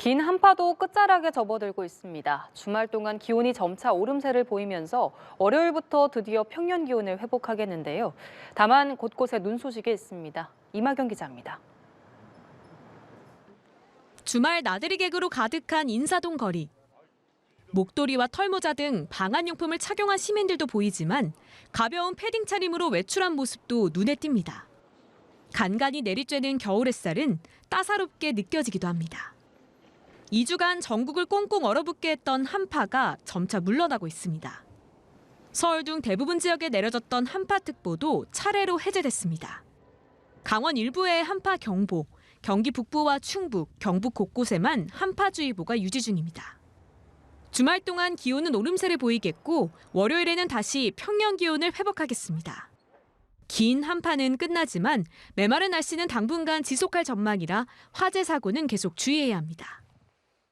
긴 한파도 끝자락에 접어들고 있습니다. 주말 동안 기온이 점차 오름세를 보이면서 월요일부터 드디어 평년 기온을 회복하겠는데요. 다만 곳곳에 눈 소식이 있습니다. 이마경 기자입니다. 주말 나들이 객으로 가득한 인사동 거리. 목도리와 털모자 등 방한용품을 착용한 시민들도 보이지만 가벼운 패딩 차림으로 외출한 모습도 눈에 띕니다. 간간히 내리쬐는 겨울 햇살은 따사롭게 느껴지기도 합니다. 2주간 전국을 꽁꽁 얼어붙게 했던 한파가 점차 물러나고 있습니다. 서울 등 대부분 지역에 내려졌던 한파특보도 차례로 해제됐습니다. 강원 일부의 한파경보, 경기 북부와 충북, 경북 곳곳에만 한파주의보가 유지 중입니다. 주말 동안 기온은 오름세를 보이겠고 월요일에는 다시 평년 기온을 회복하겠습니다. 긴 한파는 끝나지만 메마른 날씨는 당분간 지속할 전망이라 화재 사고는 계속 주의해야 합니다.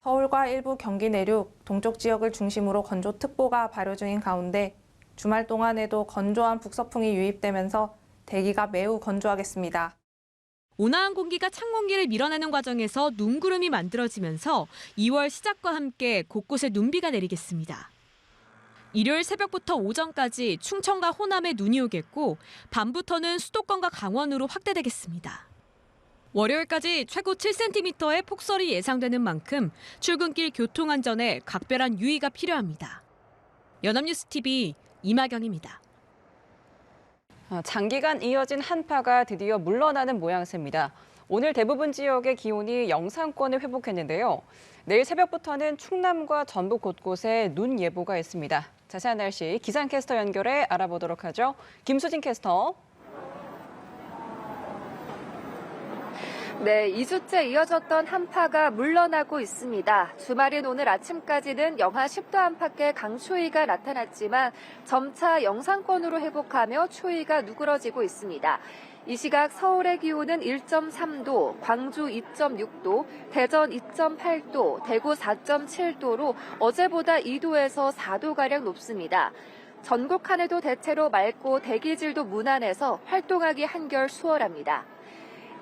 서울과 일부 경기 내륙, 동쪽 지역을 중심으로 건조특보가 발효 중인 가운데 주말 동안에도 건조한 북서풍이 유입되면서 대기가 매우 건조하겠습니다. 온화한 공기가 찬 공기를 밀어내는 과정에서 눈구름이 만들어지면서 2월 시작과 함께 곳곳에 눈비가 내리겠습니다. 일요일 새벽부터 오전까지 충청과 호남에 눈이 오겠고 밤부터는 수도권과 강원으로 확대되겠습니다. 월요일까지 최고 7cm의 폭설이 예상되는 만큼 출근길 교통안전에 각별한 유의가 필요합니다. 연합뉴스TV 이마경입니다. 장기간 이어진 한파가 드디어 물러나는 모양새입니다. 오늘 대부분 지역의 기온이 영상권을 회복했는데요. 내일 새벽부터는 충남과 전북 곳곳에 눈 예보가 있습니다. 자세한 날씨 기상캐스터 연결해 알아보도록 하죠. 김수진 캐스터. 네, 2주째 이어졌던 한파가 물러나고 있습니다. 주말인 오늘 아침까지는 영하 10도 안팎의 강추위가 나타났지만 점차 영상권으로 회복하며 추위가 누그러지고 있습니다. 이 시각 서울의 기온은 1.3도, 광주 2.6도, 대전 2.8도, 대구 4.7도로 어제보다 2도에서 4도가량 높습니다. 전국 하늘도 대체로 맑고 대기질도 무난해서 활동하기 한결 수월합니다.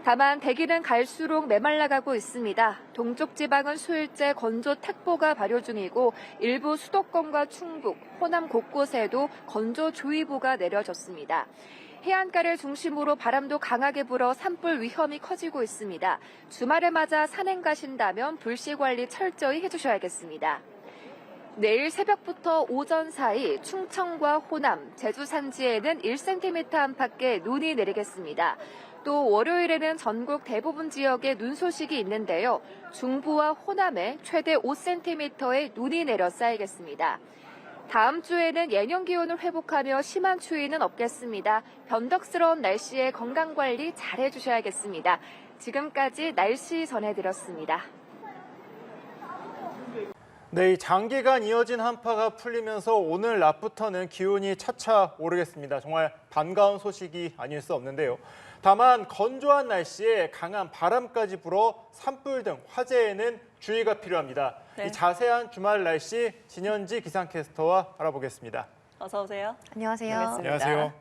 다만 대기는 갈수록 메말라가고 있습니다. 동쪽 지방은 수일째 건조특보가 발효 중이고 일부 수도권과 충북, 호남 곳곳에도 건조주의보가 내려졌습니다. 해안가를 중심으로 바람도 강하게 불어 산불 위험이 커지고 있습니다. 주말을 맞아 산행 가신다면 불씨 관리 철저히 해주셔야겠습니다. 내일 새벽부터 오전 사이 충청과 호남, 제주 산지에는 1cm 안팎의 눈이 내리겠습니다. 또 월요일에는 전국 대부분 지역에 눈 소식이 있는데요. 중부와 호남에 최대 5cm의 눈이 내려 쌓이겠습니다. 다음 주에는 예년 기온을 회복하며 심한 추위는 없겠습니다. 변덕스러운 날씨에 건강관리 잘 해주셔야겠습니다. 지금까지 날씨 전해드렸습니다. 네, 이 장기간 이어진 한파가 풀리면서 오늘 낮부터는 기온이 차차 오르겠습니다. 정말 반가운 소식이 아닐 수 없는데요. 다만 건조한 날씨에 강한 바람까지 불어 산불 등 화재에는 주의가 필요합니다. 네. 이 자세한 주말 날씨 진현지 기상캐스터와 알아보겠습니다. 어서 오세요. 안녕하세요. 안녕하세요.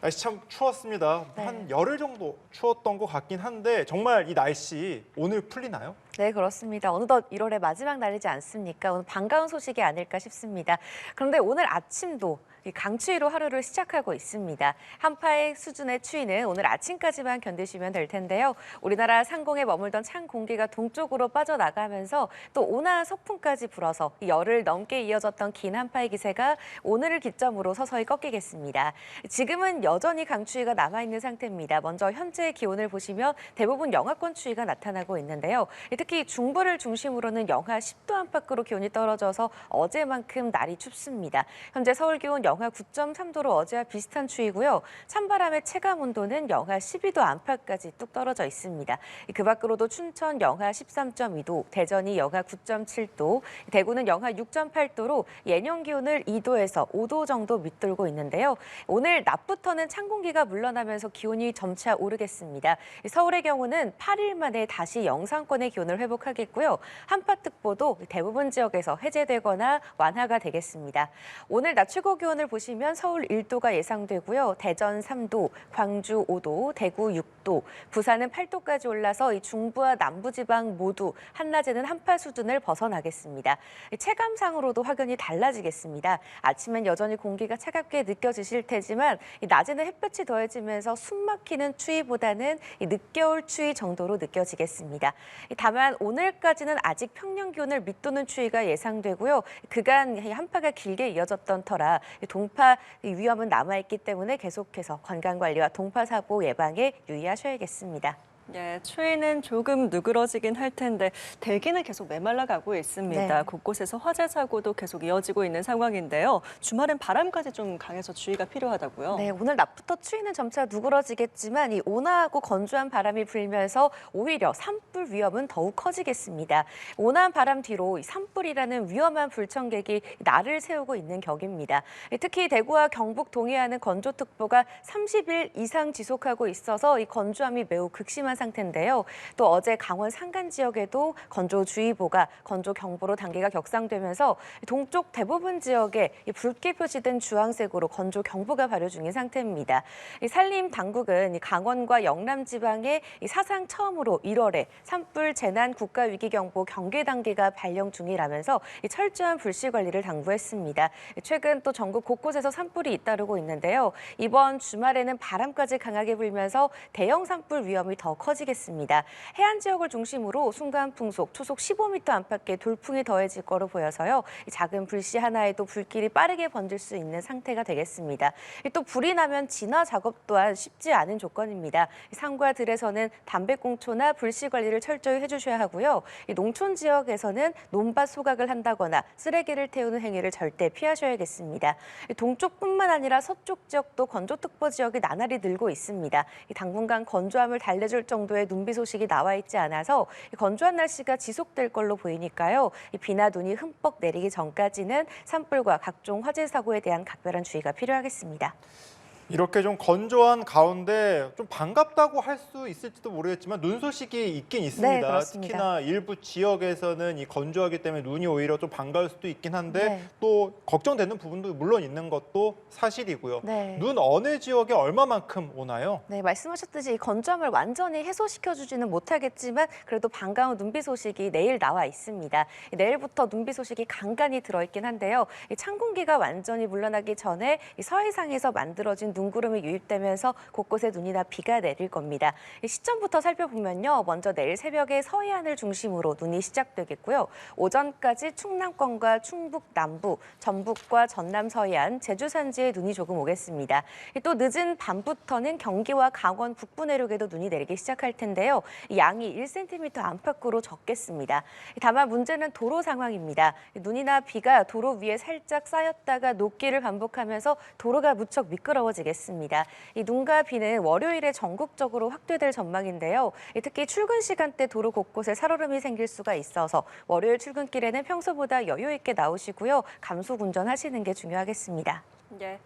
날씨 참 추웠습니다. 한 열흘 정도 추웠던 것 같긴 한데 정말 이 날씨 오늘 풀리나요? 네, 그렇습니다. 어느덧 1월의 마지막 날이지 않습니까? 오늘 반가운 소식이 아닐까 싶습니다. 그런데 오늘 아침도 이 강추위로 하루를 시작하고 있습니다. 한파의 수준의 추위는 오늘 아침까지만 견디시면 될 텐데요. 우리나라 상공에 머물던 찬 공기가 동쪽으로 빠져나가면서 또 온화한 서풍까지 불어서 열흘 넘게 이어졌던 긴 한파의 기세가 오늘을 기점으로 서서히 꺾이겠습니다. 지금은 여전히 강추위가 남아있는 상태입니다. 먼저 현재의 기온을 보시면 대부분 영하권 추위가 나타나고 있는데요. 특히 중부를 중심으로는 영하 10도 안팎으로 기온이 떨어져서 어제만큼 날이 춥습니다. 현재 서울 기온 영하 9.3도로 어제와 비슷한 추위고요. 찬바람의 체감 온도는 영하 12도 안팎까지 뚝 떨어져 있습니다. 그 밖으로도 춘천 영하 13.2도, 대전이 영하 9.7도, 대구는 영하 6.8도로 예년 기온을 2도에서 5도 정도 밑돌고 있는데요. 오늘 낮부터는 찬 공기가 물러나면서 기온이 점차 오르겠습니다. 서울의 경우는 8일 만에 다시 영상권의 기온을 기온을 회복하겠고요. 한파특보도 대부분 지역에서 해제되거나 완화가 되겠습니다. 오늘 낮 최고 기온을 보시면 서울 1도가 예상되고요. 대전 3도, 광주 5도, 대구 6도, 부산은 8도까지 올라서 이 중부와 남부지방 모두 한낮에는 한파 수준을 벗어나겠습니다. 체감상으로도 확연히 달라지겠습니다. 아침엔 여전히 공기가 차갑게 느껴지실 테지만 낮에는 햇볕이 더해지면서 숨 막히는 추위보다는 늦겨울 추위 정도로 느껴지겠습니다. 다만 오늘까지는 아직 평년 기온을 밑도는 추위가 예상되고요. 그간 한파가 길게 이어졌던 터라 동파 위험은 남아있기 때문에 계속해서 건강관리와 동파 사고 예방에 유의하셔야겠습니다. 네, 추위는 조금 누그러지긴 할 텐데 대기는 계속 메말라가고 있습니다. 네. 곳곳에서 화재 사고도 계속 이어지고 있는 상황인데요. 주말엔 바람까지 좀 강해서 주의가 필요하다고요. 네, 오늘 낮부터 추위는 점차 누그러지겠지만 이 온화하고 건조한 바람이 불면서 오히려 산불 위험은 더욱 커지겠습니다. 온화한 바람 뒤로 이 산불이라는 위험한 불청객이 날을 세우고 있는 격입니다. 특히 대구와 경북 동해안은 건조특보가 30일 이상 지속하고 있어서 이 건조함이 매우 극심한 상태인데요. 또 어제 강원 산간 지역에도 건조주의보가 건조경보로 단계가 격상되면서 동쪽 대부분 지역에 붉게 표시된 주황색으로 건조경보가 발효 중인 상태입니다. 산림 당국은 강원과 영남 지방에 사상 처음으로 1월에 산불 재난 국가위기경보 경계 단계가 발령 중이라면서 철저한 불씨 관리를 당부했습니다. 최근 또 전국 곳곳에서 산불이 잇따르고 있는데요. 이번 주말에는 바람까지 강하게 불면서 대형 산불 위험이 더 커지겠습니다. 해안 지역을 중심으로 순간 풍속 초속 15m 안팎의 돌풍이 더해질 거로 보여서요. 작은 불씨 하나에도 불길이 빠르게 번질 수 있는 상태가 되겠습니다. 또 불이 나면 진화 작업 또한 쉽지 않은 조건입니다. 산과 들에서는 담배꽁초나 불씨 관리를 철저히 해주셔야 하고요. 농촌 지역에서는 논밭 소각을 한다거나 쓰레기를 태우는 행위를 절대 피하셔야겠습니다. 동쪽뿐만 아니라 서쪽 지역도 건조특보 지역이 나날이 늘고 있습니다. 당분간 건조함을 달래줄 정도의 눈비 소식이 나와 있지 않아서 건조한 날씨가 지속될 걸로 보이니까요. 비나 눈이 흠뻑 내리기 전까지는 산불과 각종 화재 사고에 대한 각별한 주의가 필요하겠습니다. 이렇게 좀 건조한 가운데 좀 반갑다고 할 수 있을지도 모르겠지만 눈 소식이 있긴 있습니다. 네, 그렇습니다. 특히나 일부 지역에서는 이 건조하기 때문에 눈이 오히려 좀 반가울 수도 있긴 한데 네. 또 걱정되는 부분도 물론 있는 것도 사실이고요. 네. 눈 어느 지역에 얼마만큼 오나요? 네, 말씀하셨듯이 이 건조함을 완전히 해소시켜주지는 못하겠지만 그래도 반가운 눈비 소식이 내일 나와 있습니다. 내일부터 눈비 소식이 간간히 들어있긴 한데요. 찬 공기가 완전히 물러나기 전에 이 서해상에서 만들어진 눈구름이 유입되면서 곳곳에 눈이나 비가 내릴 겁니다. 시점부터 살펴보면요. 먼저 내일 새벽에 서해안을 중심으로 눈이 시작되겠고요. 오전까지 충남권과 충북 남부, 전북과 전남 서해안, 제주 산지에 눈이 조금 오겠습니다. 또 늦은 밤부터는 경기와 강원 북부 내륙에도 눈이 내리기 시작할 텐데요. 양이 1cm 안팎으로 적겠습니다. 다만 문제는 도로 상황입니다. 눈이나 비가 도로 위에 살짝 쌓였다가 녹기를 반복하면서 도로가 무척 미끄러워지겠습니다. 이 눈과 비는 월요일에 전국적으로 확대될 전망인데요. 특히 출근 시간대 도로 곳곳에 살얼음이 생길 수가 있어서 월요일 출근길에는 평소보다 여유 있게 나오시고요. 감속 운전하시는 게 중요하겠습니다. 네,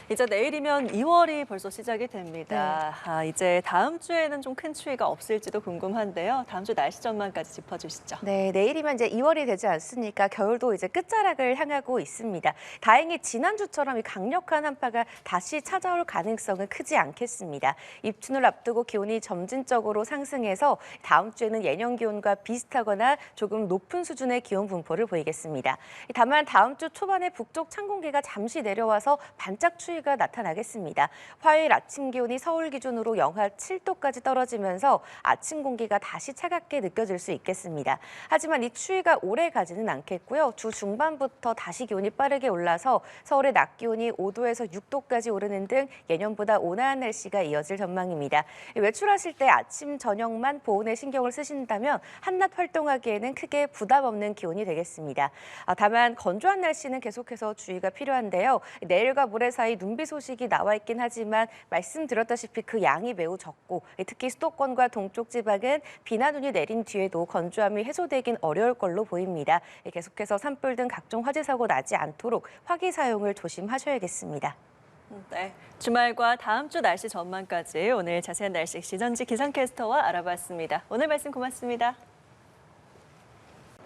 이제 내일이면 2월이 벌써 시작이 됩니다. 이제 다음 주에는 좀 큰 추위가 없을지도 궁금한데요. 다음 주 날씨 전망까지 짚어주시죠. 네, 내일이면 이제 2월이 되지 않습니까? 겨울도 이제 끝자락을 향하고 있습니다. 다행히 지난주처럼 이 강력한 한파가 다시 찾아올 가능성은 크지 않겠습니다. 입춘을 앞두고 기온이 점진적으로 상승해서 다음 주에는 예년 기온과 비슷하거나 조금 높은 수준의 기온 분포를 보이겠습니다. 다만 다음 주 초반에 북쪽 찬 공기가 잠시 내려와서 반짝 추위가 나타나겠습니다. 화요일 아침 기온이 서울 기준으로 영하 7도까지 떨어지면서 아침 공기가 다시 차갑게 느껴질 수 있겠습니다. 하지만 이 추위가 오래 가지는 않겠고요. 주 중반부터 다시 기온이 빠르게 올라서 서울의 낮 기온이 5도에서 6도까지 오르는 등 예년보다 온화한 날씨가 이어질 전망입니다. 외출하실 때 아침, 저녁만 보온에 신경을 쓰신다면 한낮 활동하기에는 크게 부담 없는 기온이 되겠습니다. 다만 건조한 날씨는 계속해서 주의가 필요한데요. 내일과 모레 사이 눈비 소식이 나와 있긴 하지만 말씀드렸다시피 그 양이 매우 적고 특히 수도권과 동쪽 지방은 비나 눈이 내린 뒤에도 건조함이 해소되긴 어려울 걸로 보입니다. 계속해서 산불 등 각종 화재 사고 나지 않도록 화기 사용을 조심하셔야겠습니다. 네, 주말과 다음 주 날씨 전망까지 오늘 자세한 날씨 시전지 기상캐스터와 알아봤습니다. 오늘 말씀 고맙습니다.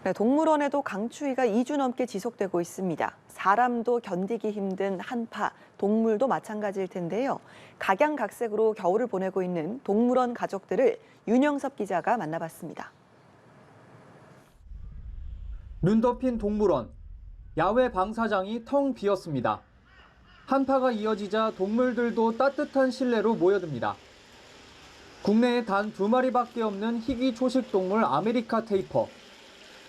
네, 동물원에도 강추위가 2주 넘게 지속되고 있습니다. 사람도 견디기 힘든 한파, 동물도 마찬가지일 텐데요. 각양각색으로 겨울을 보내고 있는 동물원 가족들을 윤영섭 기자가 만나봤습니다. 눈 덮인 동물원, 야외 방사장이 텅 비었습니다. 한파가 이어지자 동물들도 따뜻한 실내로 모여듭니다. 국내에 단 2마리밖에 없는 희귀 초식 동물 아메리카 테이퍼.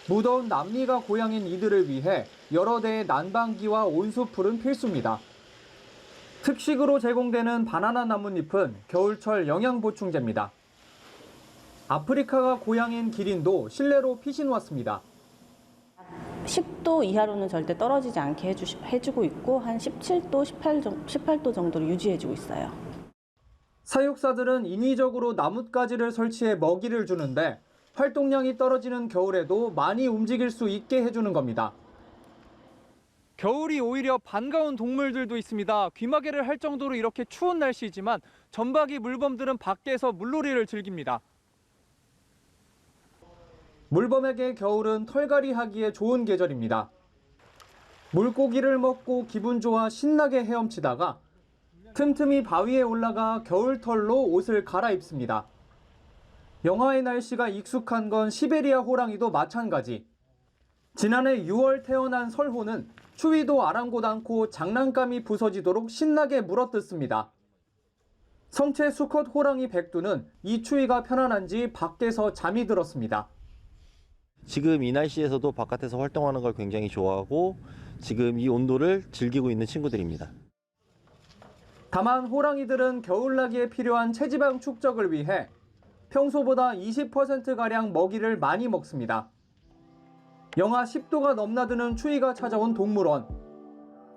무더운 남미가 고향인 이들을 위해 여러 대의 난방기와 온수풀은 필수입니다. 특식으로 제공되는 바나나 나뭇잎은 겨울철 영양보충제입니다. 아프리카가 고향인 기린도 실내로 피신 왔습니다. 10도 이하로는 절대 떨어지지 않게 해주고 있고 한 17도, 18도 정도로 유지해주고 있어요. 사육사들은 인위적으로 나뭇가지를 설치해 먹이를 주는데 활동량이 떨어지는 겨울에도 많이 움직일 수 있게 해주는 겁니다. 겨울이 오히려 반가운 동물들도 있습니다. 귀마개를 할 정도로 이렇게 추운 날씨이지만 점박이 물범들은 밖에서 물놀이를 즐깁니다. 물범에게 겨울은 털갈이 하기에 좋은 계절입니다. 물고기를 먹고 기분 좋아 신나게 헤엄치다가 틈틈이 바위에 올라가 겨울털로 옷을 갈아입습니다. 영하의 날씨가 익숙한 건 시베리아 호랑이도 마찬가지. 지난해 6월 태어난 설호는 추위도 아랑곳 않고 장난감이 부서지도록 신나게 물어뜯습니다. 성체 수컷 호랑이 백두는 이 추위가 편안한지 밖에서 잠이 들었습니다. 지금 이 날씨에서도 바깥에서 활동하는 걸 굉장히 좋아하고 지금 이 온도를 즐기고 있는 친구들입니다. 다만 호랑이들은 겨울나기에 필요한 체지방 축적을 위해 평소보다 20%가량 먹이를 많이 먹습니다. 영하 10도가 넘나드는 추위가 찾아온 동물원.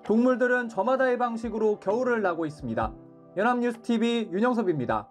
동물들은 저마다의 방식으로 겨울을 나고 있습니다. 연합뉴스TV 윤영섭입니다.